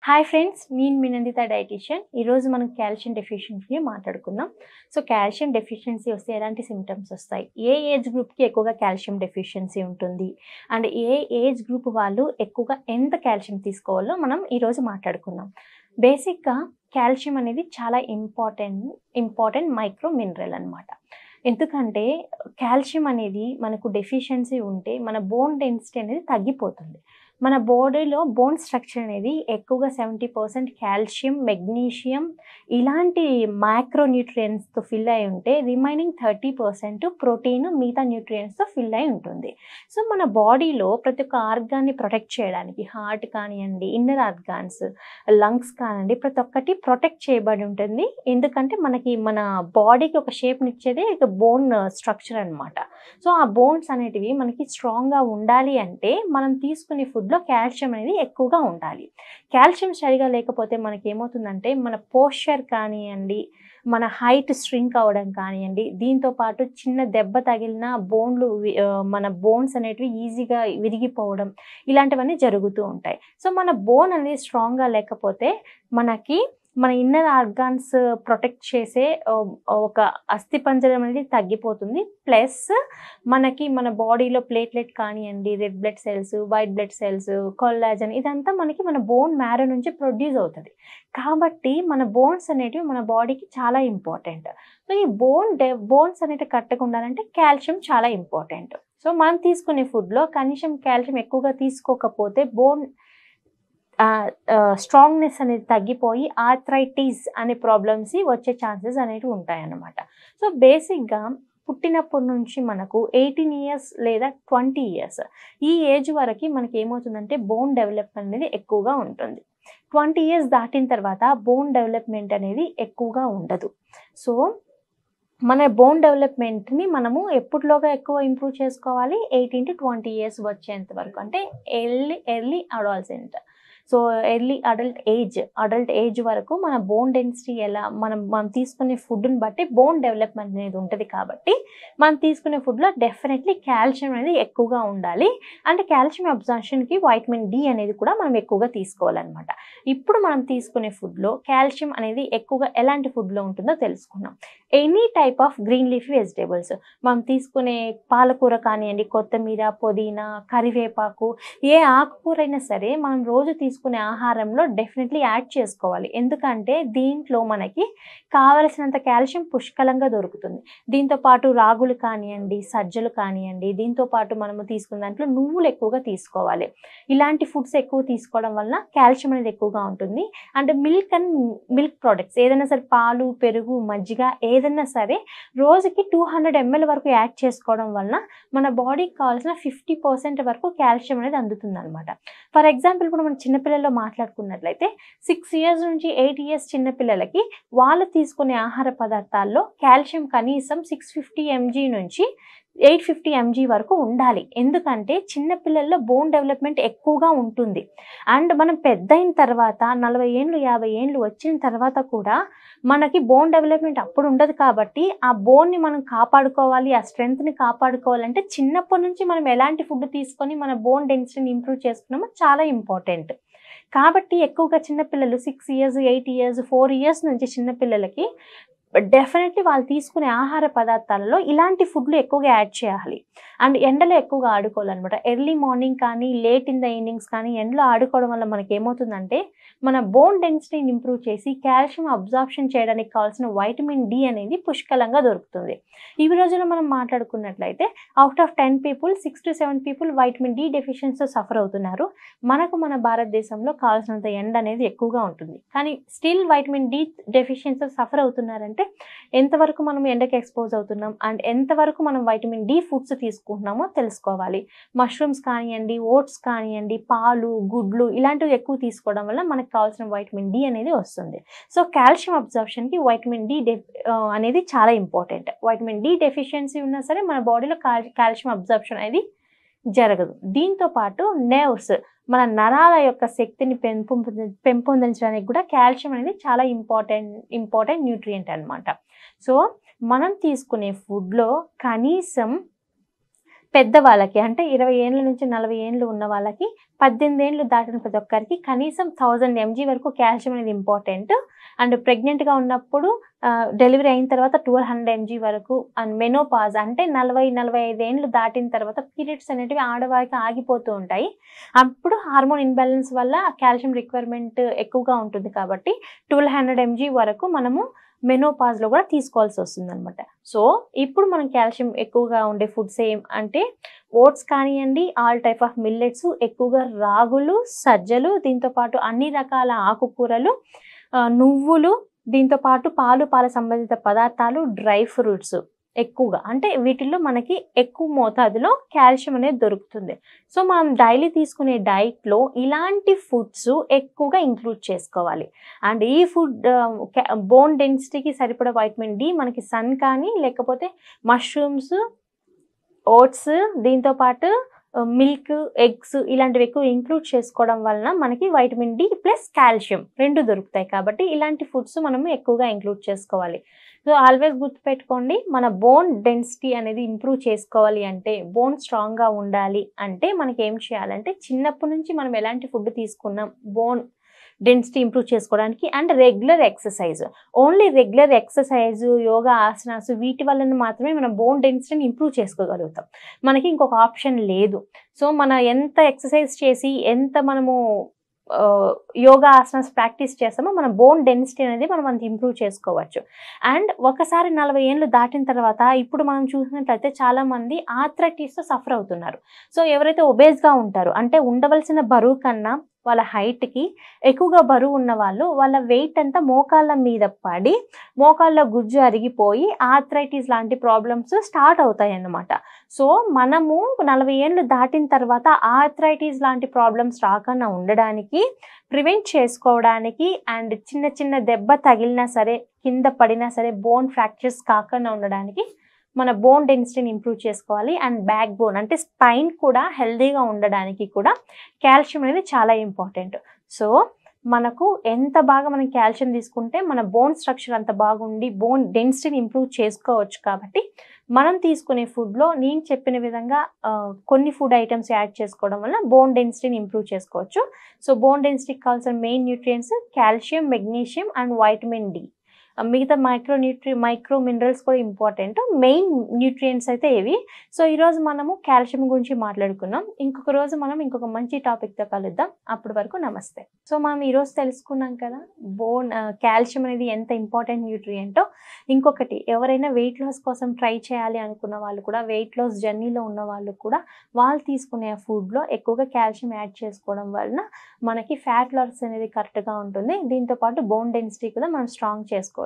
Hi friends, నేను మీ Nanditha dietitian. ఈరోజు మనం కాల్షియం డెఫిషియన్సీ మాట్లాడుకుందాం. సో కాల్షియం డెఫిషియన్సీ వస్తే ఎలాంటి సిమ్టమ్స్ వస్తాయి, ఏ ఏజ్ గ్రూప్కి ఎక్కువగా కాల్షియం డెఫిషియన్సీ ఉంటుంది, అండ్ ఏ ఏజ్ గ్రూప్ వాళ్ళు ఎక్కువగా ఎంత కాల్షియం తీసుకోవాలో మనం ఈరోజు మాట్లాడుకుందాం. బేసిక్గా కాల్షియం అనేది చాలా ఇంపార్టెంట్ మైక్రో మినరల్ అనమాట. ఎందుకంటే కాల్షియం అనేది మనకు డెఫిషియన్సీ ఉంటే మన బోన్ డెన్సిటీ అనేది తగ్గిపోతుంది. మన బాడీలో బోన్ స్ట్రక్చర్ అనేది ఎక్కువగా 70% కాల్షియం, మెగ్నీషియం ఇలాంటి మైక్రో న్యూట్రియంట్స్తో ఫిల్ అయి ఉంటే రిమైనింగ్ 30% ప్రోటీన్, మిగతా న్యూట్రియంట్స్తో ఫిల్ అయి ఉంటుంది. సో మన బాడీలో ప్రతి ఒక్క ఆర్గాన్ని ప్రొటెక్ట్ చేయడానికి హార్ట్ కానివ్వండి, ఇన్నర్ ఆర్గాన్స్, లంగ్స్ కానివ్వండి, ప్రతి ఒక్కటి ప్రొటెక్ట్ చేయబడి ఉంటుంది. ఎందుకంటే మనకి మన బాడీకి ఒక షేప్ని ఇచ్చేది బోన్ స్ట్రక్చర్ అనమాట. సో ఆ బోన్స్ అనేటివి మనకి స్ట్రాంగ్గా ఉండాలి అంటే మనం తీసుకునే ఫుడ్లో కాల్షియం అనేది ఎక్కువగా ఉండాలి. కాల్షియం సరిగా లేకపోతే మనకి ఏమవుతుందంటే మన పోస్చర్ కానివ్వండి, మన హైట్ స్ట్రింక్ అవ్వడం కానివ్వండి, దీంతోపాటు చిన్న దెబ్బ తగిలిన మన బోన్స్ అనేటివి ఈజీగా విరిగిపోవడం ఇలాంటివన్నీ జరుగుతూ ఉంటాయి. సో మన బోన్ అనేది స్ట్రాంగ్గా లేకపోతే మన ఇన్నర్ ఆర్గాన్స్ ప్రొటెక్ట్ చేసే ఒక అస్థిపంజరం అనేది తగ్గిపోతుంది. ప్లస్ మన బాడీలో ప్లేట్లెట్ కానివ్వండి, red blood cells, white blood cells, collagen ఇదంతా మన బోన్ మ్యారో నుంచి ప్రొడ్యూస్ అవుతుంది. కాబట్టి మన బోన్స్ అనేటివి మన బాడీకి చాలా ఇంపార్టెంట్. సో ఈ బోన్స్ అనేటివి కట్టకుండాలంటే కాల్షియం చాలా ఇంపార్టెంట్. సో మనం తీసుకునే ఫుడ్లో కనీసం కాల్షియం ఎక్కువగా తీసుకోకపోతే బోన్ స్ట్రాంగ్నెస్ అనేది తగ్గిపోయి ఆర్థరైటిస్ అనే ప్రాబ్లమ్స్ వచ్చే ఛాన్సెస్ అనేవి ఉంటాయన్నమాట. సో బేసిక్గా పుట్టినప్పటి నుంచి మనకు 18 ఇయర్స్ లేదా 20 ఇయర్స్ ఈ ఏజ్ వరకు మనకి ఏమవుతుందంటే బోన్ డెవలప్మెంట్ అనేది ఎక్కువగా ఉంటుంది. 20 ఇయర్స్ దాటిన తర్వాత బోన్ డెవలప్మెంట్ అనేది ఎక్కువగా ఉండదు. సో మన బోన్ డెవలప్మెంట్ని మనము ఎప్పటిలోగా ఎక్కువ ఇంప్రూవ్ చేసుకోవాలి, 18 to 20 ఇయర్స్ వచ్చేంత వరకు, అంటే early adolescent. So early adult age వరకు మన బోన్ డెన్సిటీ మనం తీసుకునే ఫుడ్ని బట్టి బోన్ డెవలప్మెంట్ అనేది ఉంటుంది. కాబట్టి మనం తీసుకునే ఫుడ్లో డెఫినెట్లీ కాల్షియం అనేది ఎక్కువగా ఉండాలి. అండ్ కాల్షియం అబ్జార్ప్షన్కి వైటమిన్ డి అనేది కూడా మనం ఎక్కువగా తీసుకోవాలన్నమాట. ఇప్పుడు మనం తీసుకునే ఫుడ్లో కాల్షియం అనేది ఎక్కువగా ఎలాంటి ఫుడ్లో ఉంటుందో తెలుసుకున్నాం. Any type of green leafy vegetables మనం తీసుకునే పాలకూర కానివ్వండి, కొత్తిమీర, పుదీనా, కరివేపాకు, ఏ ఆకుకూర అయినా సరే మనం రోజు తీసుకునే ఆహారంలో డెఫినెట్లీ యాడ్ చేసుకోవాలి. ఎందుకంటే దీంట్లో మనకి కావలసినంత కాల్షియం పుష్కలంగా దొరుకుతుంది. దీంతోపాటు రాగులు కానివ్వండి, సజ్జలు కానివ్వండి, దీంతోపాటు మనము తీసుకున్న దాంట్లో నువ్వులు ఎక్కువగా తీసుకోవాలి. ఇలాంటి ఫుడ్స్ ఎక్కువ తీసుకోవడం వల్ల కాల్షియం అనేది ఎక్కువగా ఉంటుంది. అండ్ మిల్క్ ప్రోడక్ట్స్ ఏదైనా సరే, పాలు, పెరుగు, మజ్జిగ ఏదైనా సరే రోజుకి 200 ml వరకు యాడ్ చేసుకోవడం వల్ల మన బాడీకి కావాల్సిన 50% వరకు కాల్షియం అనేది అందుతుంది అనమాట. ఫర్ ఎగ్జాంపుల్ ఇప్పుడు మన చిన్నపిల్లల్లో మాట్లాడుకున్నట్లయితే 6 ఇయర్స్ నుంచి 8 ఇయర్స్ చిన్నపిల్లలకి వాళ్ళు తీసుకునే ఆహార పదార్థాల్లో కాల్షియం కనీసం 650 mg నుంచి 850 mg వరకు ఉండాలి. ఎందుకంటే చిన్నపిల్లల్లో బోన్ డెవలప్మెంట్ ఎక్కువగా ఉంటుంది. అండ్ మనం పెద్ద అయిన తర్వాత 40 ఏళ్ళు 50 ఏళ్ళు వచ్చిన తర్వాత కూడా మనకి బోన్ డెవలప్మెంట్ అప్పుడు ఉండదు. కాబట్టి ఆ బోన్ని మనం కాపాడుకోవాలి, ఆ స్ట్రెంగ్త్ని కాపాడుకోవాలంటే చిన్నప్పటి నుంచి మనం ఎలాంటి ఫుడ్ తీసుకొని మన బోన్ డెన్సిటీని ఇంప్రూవ్ చేసుకున్నామో చాలా ఇంపార్టెంట్. కాబట్టి ఎక్కువగా చిన్నపిల్లలు 6 ఇయర్స్, 8 ఇయర్స్, 4 ఇయర్స్ నుంచి చిన్నపిల్లలకి డెఫినెట్లీ వాళ్ళు తీసుకునే ఆహార పదార్థాలలో ఇలాంటి ఫుడ్లు ఎక్కువగా యాడ్ చేయాలి. అండ్ ఎండలో ఎక్కువగా ఆడుకోవాలన్నమాట. ఎర్లీ మార్నింగ్ కానీ, లేట్ ఇన్ ద ఈవినింగ్స్ కానీ ఎండలో ఆడుకోవడం వల్ల మనకి ఏమవుతుందంటే మన బోన్ డెన్సిటీని ఇంప్రూవ్ చేసి కాల్షియం అబ్జార్ప్షన్ చేయడానికి కావాల్సిన వైటమిన్ డి అనేది పుష్కలంగా దొరుకుతుంది. ఈ రోజుల్లో మనం మాట్లాడుకున్నట్లయితే out of 10 people 6 to 7 people vitamin D డెఫిషియన్సీతో సఫర్ అవుతున్నారు. మన భారతదేశంలో కావాల్సినంత ఎండ అనేది ఎక్కువగా ఉంటుంది. కానీ స్టిల్ వైటమిన్ డి డెఫిషియన్సీతో సఫర్ అవుతున్నారంటే ఎంతవరకు మనం ఎండకి ఎక్స్పోజ్ అవుతున్నాం అండ్ ఎంతవరకు మనం వైటమిన్ డి ఫుడ్స్ తీసుకుంటున్నామో తెలుసుకోవాలి. మష్రూమ్స్ కానివ్వండి, ఓట్స్ కానివ్వండి, పాలు, గుడ్లు ఇలాంటివి ఎక్కువ తీసుకోవడం వల్ల మనకు కావాల్సిన వైటమిన్ డి అనేది వస్తుంది. సో కాల్షియం అబ్జార్ప్షన్కి వైటమిన్ డి అనేది చాలా ఇంపార్టెంట్. వైటమిన్ డి డెఫిషియన్సీ ఉన్నా సరే మన బాడీలో కాల్షియం అబ్జార్ప్షన్ అనేది జరగదు. దీంతో పాటు నెర్వ్స్, మన నరాల యొక్క శక్తిని పెంపొందించడానికి కూడా కాల్షియం అనేది చాలా ఇంపార్టెంట్ న్యూట్రియంట్ అనమాట. సో మనం తీసుకునే ఫుడ్లో కనీసం పెద్దవాళ్ళకి అంటే 20 ఏళ్ళ నుంచి 40 ఏళ్ళు ఉన్న వాళ్ళకి 18 ఏళ్ళు దాటిన ప్రతి ఒక్కరికి కనీసం 1000 mg వరకు కాల్షియం అనేది ఇంపార్టెంట్. అండ్ ప్రెగ్నెంట్‌గా ఉన్నప్పుడు డెలివరీ అయిన తర్వాత 1200 mg వరకు అండ్ మెనోపాజ్ అంటే 40-45 ఏళ్ళు దాటిన తర్వాత పీరియడ్స్ అనేటివి ఆడవారికి ఆగిపోతూ ఉంటాయి. అప్పుడు హార్మోన్ ఇంబాలెన్స్ వల్ల కాల్షియం రిక్వైర్మెంట్ ఎక్కువగా ఉంటుంది కాబట్టి 1200 mg వరకు మనము మెనోపాజ్‌లో కూడా తీసుకోవాల్సి వస్తుందన్నమాట. సో, ఇప్పుడు మనం కాల్షియం ఎక్కువగా ఉండే ఫుడ్స్ అంటే ఓట్స్ కానియండి, ఆల్ టైప్ ఆఫ్ మిల్లెట్స్, ఎక్కువగా రాగులు, సజ్జలు, దీంతో పాటు అన్ని రకాల ఆకుకూరలు, నువ్వులు, దీంతో పాటు పాల సంబంధిత పదార్థాలు, డ్రై ఫ్రూట్స్ ఎక్కువగా అంటే వీటిల్లో మనకి ఎక్కువ మోతాదులో కాల్షియం అనేది దొరుకుతుంది. సో, మనం డైలీ తీసుకునే డైట్‌లో ఇలాంటి ఫుడ్స్ ఎక్కువగా ఇంక్లూడ్ చేసుకోవాలి. అండ్ ఈ ఫుడ్ బోన్ డెన్సిటీకి సరిపడా వైటమిన్ డి మనకి సన్ కానీ, లేకపోతే మష్రూమ్స్, ఓట్స్, దీంతో పాటు మిల్క్, ఎగ్స్ ఇలాంటివి ఎక్కువ ఇంక్లూడ్ చేసుకోవడం వలన మనకి వైటమిన్ డి ప్లస్ కాల్షియం 2 దొరుకుతాయి. కాబట్టి ఇలాంటి ఫుడ్స్ మనము ఎక్కువగా ఇంక్లూడ్ చేసుకోవాలి. సో, ఆల్వేస్ గుర్తుపెట్టుకోండి, మన బోన్ డెన్సిటీ అనేది ఇంప్రూవ్ చేసుకోవాలి అంటే, బోన్ స్ట్రాంగ్‌గా ఉండాలి అంటే మనకేం చేయాలంటే, చిన్నప్పటి నుంచి మనం ఎలాంటి ఫుడ్ తీసుకున్నాం బోన్ డెన్సిటీ ఇంప్రూవ్ చేసుకోవడానికి and regular exercise. Only regular exercise, yoga, asanas వీటి వలన మాత్రమే మనం బోన్ డెన్సిటీని ఇంప్రూవ్ చేసుకోగలుగుతాం. మనకి ఇంకొక ఆప్షన్ లేదు. సో, మనం ఎంత ఎక్సర్సైజ్ చేసి, ఎంత మనము యోగా ఆసనాస్ ప్రాక్టీస్ చేస్తామో మన బోన్ డెన్సిటీ అనేది మనం అంత ఇంప్రూవ్ చేసుకోవచ్చు. అండ్ ఒకసారి 40 ఏళ్ళు దాటిన తర్వాత ఇప్పుడు మనం చూసినట్లయితే చాలామంది ఆర్థరైటిస్‌తో సఫర్ అవుతున్నారు. సో, ఎవరైతే ఒబేస్‌గా ఉంటారో అంటే ఉండవలసిన బరువు కన్నా వాళ్ళ హైట్‌కి ఎక్కువగా బరువు ఉన్న వాళ్ళు వాళ్ళ వెయిట్ అంతా మోకాళ్ళ మీద పడి, మోకాళ్ళ గుజ్జు అరిగిపోయి ఆర్థరైటిస్ లాంటి ప్రాబ్లమ్స్ స్టార్ట్ అవుతాయన్నమాట. సో, మనము 40 ఏళ్ళు దాటిన తర్వాత ఆర్థరైటిస్ లాంటి ప్రాబ్లమ్స్ రాకుండా ఉండడానికి, ప్రివెంట్ చేసుకోవడానికి అండ్ చిన్న చిన్న దెబ్బ తగిలినా సరే, కింద పడినా సరే బోన్ ఫ్రాక్చర్స్ కాకుండా ఉండడానికి మన బోన్ డెన్సిటీని ఇంప్రూవ్ చేసుకోవాలి. అండ్ బ్యాక్ బోన్ అంటే స్పైన్ కూడా హెల్తీగా ఉండడానికి కూడా కాల్షియం అనేది చాలా ఇంపార్టెంట్. సో, మనకు ఎంత బాగా మనం కాల్షియం తీసుకుంటే మన బోన్ స్ట్రక్చర్ అంత బాగుండి బోన్ డెన్సిటీని ఇంప్రూవ్ చేసుకోవచ్చు. కాబట్టి మనం తీసుకునే ఫుడ్‌లో నేను చెప్పిన విధంగా కొన్ని ఫుడ్ ఐటమ్స్ యాడ్ చేసుకోవడం వల్ల బోన్ డెన్సిటీని ఇంప్రూవ్ చేసుకోవచ్చు. సో, బోన్ డెన్సిటీకి కావాల్సిన main nutrients calcium, magnesium and vitamin D. మిగతా మైక్రో మినరల్స్ కూడా ఇంపార్టెంట్. మెయిన్ న్యూట్రియంట్స్ అయితే ఇవి. సో, ఈరోజు మనము కాల్షియం గురించి మాట్లాడుకున్నాం. ఇంకొక రోజు మనం ఇంకొక మంచి టాపిక్‌తో కలుద్దాం. అప్పటి వరకు నమస్తే. సో, మనం ఈరోజు తెలుసుకున్నాం కదా కాల్షియం అనేది ఎంత ఇంపార్టెంట్ న్యూట్రియంటో. ఇంకొకటి, ఎవరైనా వెయిట్ లాస్ కోసం ట్రై చేయాలి అనుకున్న వాళ్ళు కూడా, వెయిట్ లాస్ జర్నీలో ఉన్న వాళ్ళు కూడా వాళ్ళు తీసుకునే ఫుడ్‌లో ఎక్కువగా కాల్షియం యాడ్ చేసుకోవడం వలన మనకి ఫ్యాట్ లాస్ అనేది కరెక్ట్‌గా ఉంటుంది. దీంతో పాటు బోన్ డెన్సిటీ కూడా మనం స్ట్రాంగ్ చేసుకోవచ్చు.